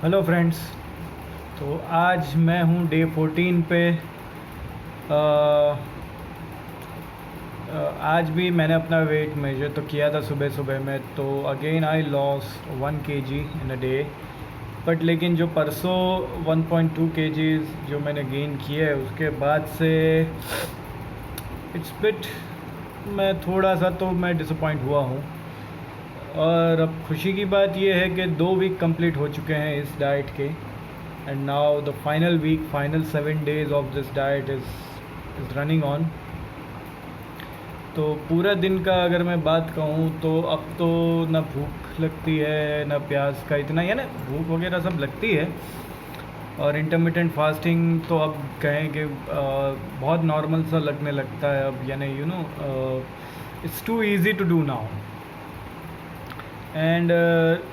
Hello friends. तो आज मैं हूँ डे 14 पे। अ, आज भी मैंने अपना वेट मेजर तो किया था सुबह सुबह में, तो again I loss 1 kg in a day. But लेकिन जो परसों 1.2 kgs जो मैंने गेन किया है उसके बाद से इट्स बिट, मैं थोड़ा सा तो मैं डिसअपॉइंट हुआ हूँ। और अब खुशी की बात यह है कि 2 वीक कंप्लीट हो चुके हैं इस डाइट के, and now the final week, final 7 days of this diet is running on. तो पूरा दिन का अगर मैं बात कहूँ तो अब तो ना भूख लगती है ना प्यास का इतना, या ना भूख वगैरह सब लगती है। और इंटरमिटेंट फास्टिंग तो अब कहें कि बहुत नॉर्मल सा लगने लगता है अब, यानी it's too easy to do now. And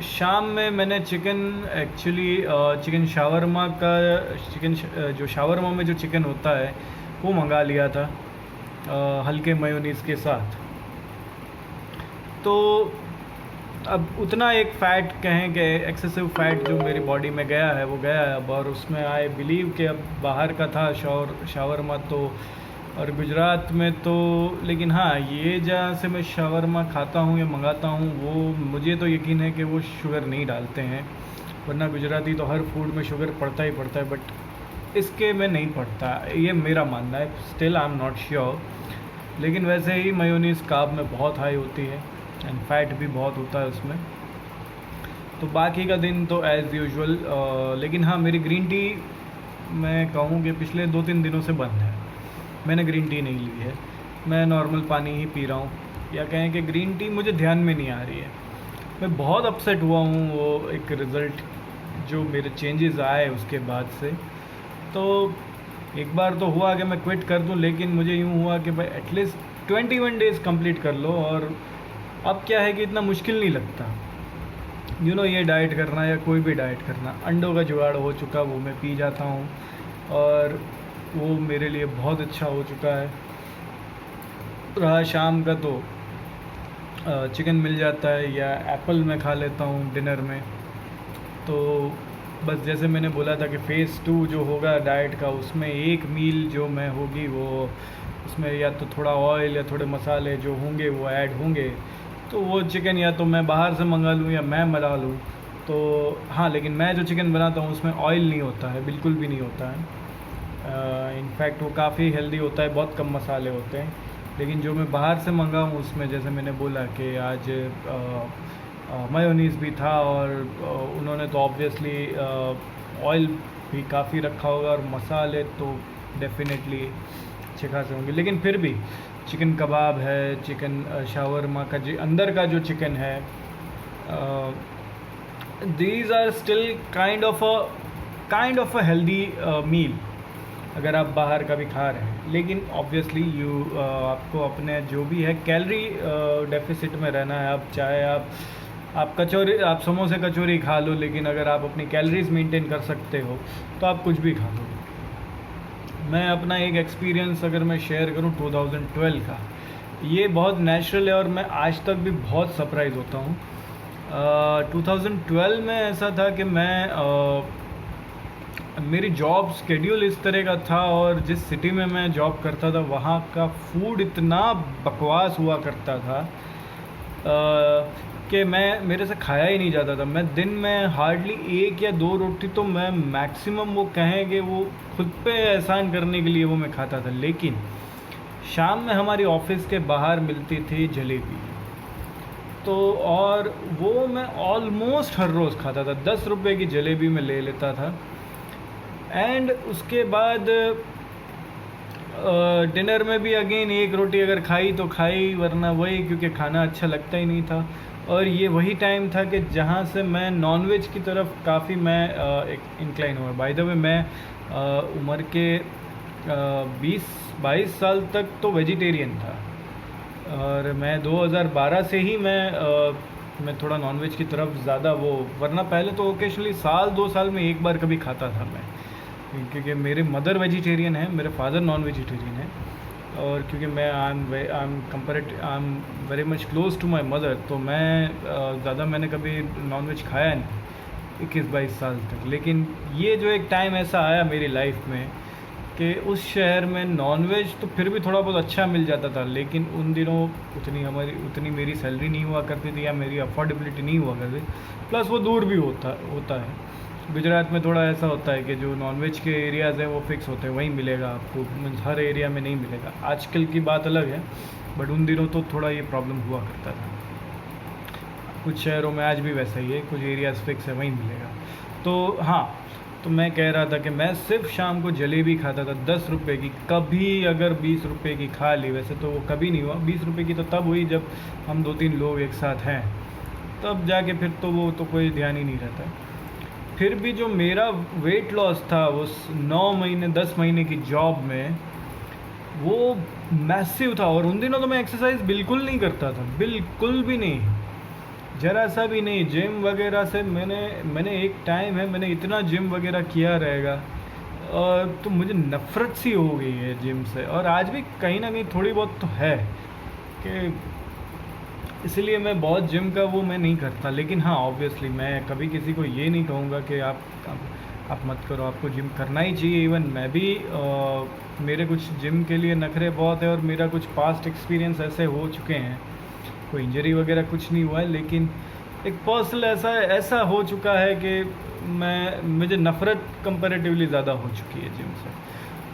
शाम में मैंने चिकन, एक्चुअली चिकन शावरमा का, जो शावरमा में जो चिकन होता है वो मंगा लिया था हल्के मेयोनीज़ के साथ। तो अब उतना एक फ़ैट कहें कि एक्सेसिव फ़ैट जो मेरी बॉडी में गया है वो गया है अब, और उसमें आई बिलीव कि अब बाहर का था शावरमा तो, और गुजरात में तो, लेकिन हाँ ये जहाँ से मैं शावरमा खाता हूँ या मंगाता हूँ वो मुझे तो यकीन है कि वो शुगर नहीं डालते हैं, वरना गुजराती तो हर फूड में शुगर पड़ता ही पड़ता है। बट इसके में नहीं पड़ता, ये मेरा मानना है। Still I am not sure. लेकिन वैसे ही मेयोनीज़ कार्ब में बहुत हाई होती है एंड फैट भी बहुत होता है उसमें। तो बाकी का दिन तो एज़ यूजुअल, लेकिन हाँ मेरी ग्रीन टी मैं कहूँ कि पिछले 2-3 दिनों से बंद है। मैंने ग्रीन टी नहीं ली है, मैं नॉर्मल पानी ही पी रहा हूँ, या कहें कि ग्रीन टी मुझे ध्यान में नहीं आ रही है। मैं बहुत अपसेट हुआ हूँ वो एक रिज़ल्ट जो मेरे चेंजेस आए उसके बाद से। तो एक बार तो हुआ कि मैं क्विट कर दूं, लेकिन मुझे यूँ हुआ कि भाई एटलीस्ट 21 डेज़ कंप्लीट कर लो। और अब क्या है कि इतना मुश्किल नहीं लगता ये डाइट करना या कोई भी डाइट करना। अंडों का जुगाड़ हो चुका, वो मैं पी जाता हूँ और वो मेरे लिए बहुत अच्छा हो चुका है। रहा शाम का तो चिकन मिल जाता है या एप्पल मैं खा लेता हूँ डिनर में। तो बस जैसे मैंने बोला था कि फ़ेज़ 2 जो होगा डाइट का, उसमें एक मील जो मैं होगी वो, उसमें या तो थोड़ा ऑयल या थोड़े मसाले जो होंगे वो ऐड होंगे। तो वो चिकन या तो मैं बाहर से मंगा लूँ या मैं बना लूँ। तो हाँ, लेकिन मैं जो चिकन बनाता हूँ उसमें ऑयल नहीं होता है, बिल्कुल भी नहीं होता है। इनफैक्ट वो काफ़ी हेल्दी होता है, बहुत कम मसाले होते हैं। लेकिन जो मैं बाहर से मंगाऊँ उसमें जैसे मैंने बोला कि आज मेयोनीज़ भी था, और उन्होंने तो ऑब्वियसली ऑयल भी काफ़ी रखा होगा, और मसाले तो डेफिनेटली अच्छे खासे होंगे। लेकिन फिर भी चिकन कबाब है, चिकन शावरमा का जो अंदर का जो चिकन है, these are still kind of a healthy meal अगर आप बाहर का भी खा रहे हैं। लेकिन ऑब्वियसली आपको अपने जो भी है कैलोरी डेफिसिट में रहना है। अब चाहे आप समोसे कचौरी खा लो, लेकिन अगर आप अपनी कैलोरीज मेंटेन कर सकते हो तो आप कुछ भी खा लो। मैं अपना एक एक्सपीरियंस अगर मैं शेयर करूं 2012 का, ये बहुत नेचुरल है और मैं आज तक भी बहुत सरप्राइज़ होता हूं। 2012 में ऐसा था कि मेरी जॉब स्केड्यूल इस तरह का था, और जिस सिटी में मैं जॉब करता था वहाँ का फूड इतना बकवास हुआ करता था कि मेरे से खाया ही नहीं जाता था। मैं दिन में हार्डली 1 या 2 रोटी तो मैं मैक्सिमम, वो कहें कि वो खुद पे एहसान करने के लिए वो मैं खाता था। लेकिन शाम में हमारी ऑफिस के बाहर मिलती थी जलेबी, तो और वो मैं ऑलमोस्ट हर रोज़ खाता था। 10 रुपये की जलेबी मैं ले लेता था। एंड उसके बाद डिनर में भी अगेन 1 रोटी अगर खाई तो खाई, वरना वही, क्योंकि खाना अच्छा लगता ही नहीं था। और ये वही टाइम था कि जहाँ से मैं नॉनवेज की तरफ काफ़ी मैं एक इंक्लाइन हुआ। बाय द वे मैं उम्र के 20-22 साल तक तो वेजिटेरियन था, और मैं 2012 से ही मैं थोड़ा नॉनवेज की तरफ ज़्यादा वो, वरना पहले तो ओकेशनली 1-2 साल में एक बार कभी खाता था मैं, क्योंकि मेरे मदर वेजिटेरियन है, मेरे फादर नॉन वेजिटेरियन है। और क्योंकि मैं I am very much close to my mother, तो मैं ज़्यादा मैंने कभी नॉनवेज खाया नहीं। 21-22 साल तक। लेकिन ये जो एक टाइम ऐसा आया मेरी लाइफ में कि उस शहर में नॉनवेज तो फिर भी थोड़ा बहुत अच्छा मिल जाता था, लेकिन उन दिनों उतनी मेरी सैलरी नहीं हुआ करती थी या मेरी अफोर्डेबिलिटी नहीं हुआ करती, प्लस वो दूर भी होता है। गुजरात में थोड़ा ऐसा होता है कि जो नॉनवेज के एरियाज़ हैं वो फिक्स होते हैं, वहीं मिलेगा आपको, हर एरिया में नहीं मिलेगा। आजकल की बात अलग है, बट उन दिनों तो थोड़ा ये प्रॉब्लम हुआ करता था। कुछ शहरों में आज भी वैसा ही है, कुछ एरियाज़ फिक्स है, वहीं मिलेगा। तो हाँ, तो मैं कह रहा था कि मैं सिर्फ शाम को जलेबी खाता था 10 रुपये की। कभी अगर 20 रुपये की खा ली, वैसे तो वो कभी नहीं हुआ। 20 रुपये की तो तब हुई जब हम 2-3 लोग एक साथ हैं, तब जाके फिर तो वो तो कोई ध्यान ही नहीं रहता। फिर भी जो मेरा वेट लॉस था उस 9 महीने 10 महीने की जॉब में, वो मैसिव था। और उन दिनों तो मैं एक्सरसाइज बिल्कुल नहीं करता था, बिल्कुल भी नहीं, ज़रा सा भी नहीं। जिम वगैरह से मैंने एक टाइम है मैंने इतना जिम वगैरह किया रहेगा, तो मुझे नफ़रत सी हो गई है जिम से। और आज भी कहीं ना कहीं थोड़ी बहुत तो है कि इसलिए मैं बहुत जिम का वो मैं नहीं करता। लेकिन हाँ, ऑब्वियसली मैं कभी किसी को ये नहीं कहूँगा कि आप मत करो, आपको जिम करना ही चाहिए। इवन मैं भी मेरे कुछ जिम के लिए नखरे बहुत है, और मेरा कुछ पास्ट एक्सपीरियंस ऐसे हो चुके हैं, कोई इंजरी वगैरह कुछ नहीं हुआ है, लेकिन एक पर्सनल ऐसा हो चुका है कि मुझे नफ़रत कंपैरेटिवली ज़्यादा हो चुकी है जिम से।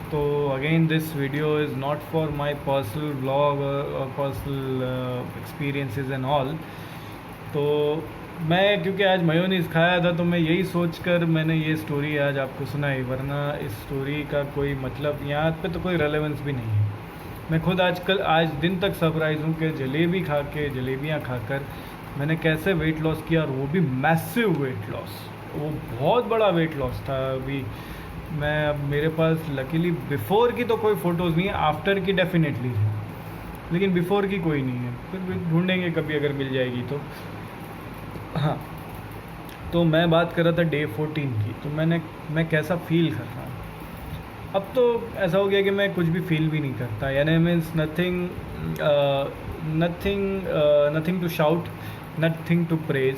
तो again this video is not for my personal blog और पर्सनल एक्सपीरियंसेस एंड ऑल। तो मैं क्योंकि आज मेयोनीज़ खाया था, तो मैं यही सोचकर मैंने ये स्टोरी आज आपको सुनाई, वरना इस स्टोरी का कोई मतलब यहाँ पे तो कोई रेलेवेंस भी नहीं है। मैं खुद आज दिन तक सरप्राइज़ हूँ कि जलेबियाँ खाकर मैंने कैसे वेट लॉस किया, और वो भी मैसिव वेट लॉस। वो बहुत बड़ा वेट लॉस था। अभी अब मेरे पास लकीली बिफ़ोर की तो कोई फ़ोटोज़ नहीं है, आफ्टर की डेफिनेटली है, लेकिन बिफ़ोर की कोई नहीं है। फिर भी ढूंढेंगे कभी अगर मिल जाएगी तो। हाँ, तो मैं बात कर रहा था डे 14 की। तो मैं कैसा फ़ील कर रहा हूँ अब। तो ऐसा हो गया कि मैं कुछ भी फील भी नहीं करता, यानी means nothing to shout, nothing to praise,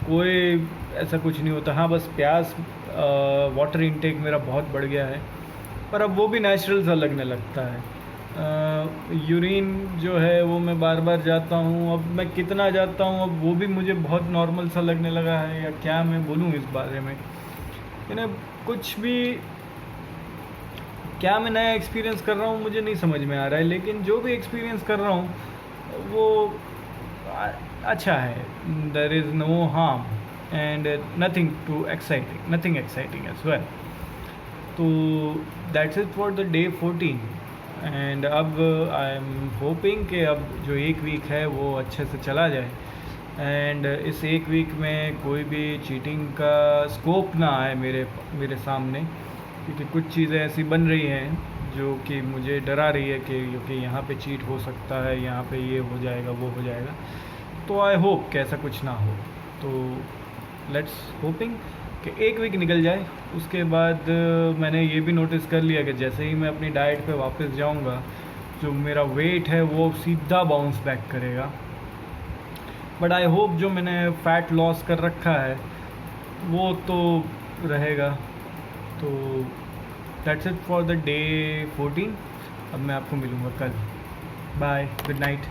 कोई ऐसा कुछ नहीं होता। हाँ, बस प्यास, वाटर इनटेक मेरा बहुत बढ़ गया है, पर अब वो भी नेचुरल सा लगने लगता है। यूरिन जो है वो मैं बार बार जाता हूँ, अब मैं कितना जाता हूँ अब वो भी मुझे बहुत नॉर्मल सा लगने लगा है, या क्या मैं बोलूँ इस बारे में। यानी कुछ भी, क्या मैं नया एक्सपीरियंस कर रहा हूँ मुझे नहीं समझ में आ रहा है, लेकिन जो भी एक्सपीरियंस कर रहा हूँ वो अच्छा है। There is no harm and nothing exciting as well. तो that's it for the day 14। And अब आई एम होपिंग कि अब जो एक वीक है वो अच्छे से चला जाए, एंड इस एक वीक में कोई भी चीटिंग का स्कोप ना आए मेरे सामने, क्योंकि कुछ चीज़ें ऐसी बन रही हैं जो कि मुझे डरा रही है क्योंकि यहाँ पे चीट हो सकता है, यहाँ पे ये हो जाएगा, वो हो जाएगा। तो आई होप कि ऐसा कुछ ना हो। तो लेट्स होपिंग कि एक वीक निकल जाए। उसके बाद मैंने ये भी नोटिस कर लिया कि जैसे ही मैं अपनी डाइट पे वापस जाऊँगा, जो मेरा वेट है वो सीधा बाउंस बैक करेगा। बट आई होप जो मैंने फ़ैट लॉस कर रखा है वो तो रहेगा। तो that's it for the day 14। अब मैं आपको मिलूँगा कल। Bye, good night.